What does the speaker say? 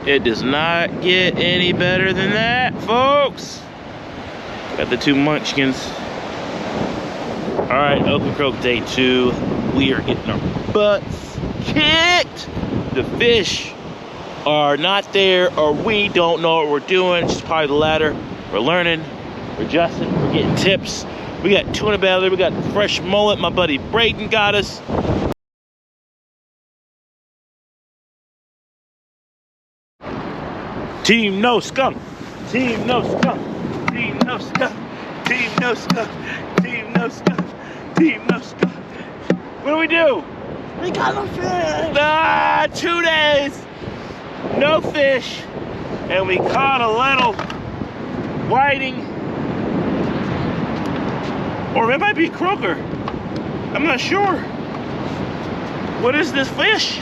It does not get any better than that, folks. Got the two munchkins. All right, Ocracoke day 2. We are getting our butts kicked. The fish are not there, or we don't know what we're doing. It's probably the latter. We're learning, we're adjusting, we're getting tips. We got tuna belly, we got fresh mullet. My buddy Braden got us. Team no skunk. Team no skunk. Team no skunk. Team no skunk. Team no skunk. Team no skunk. What do we do? We got no fish. 2 days. No fish. And we caught a little whiting. Or it might be croaker. I'm not sure. What is this fish?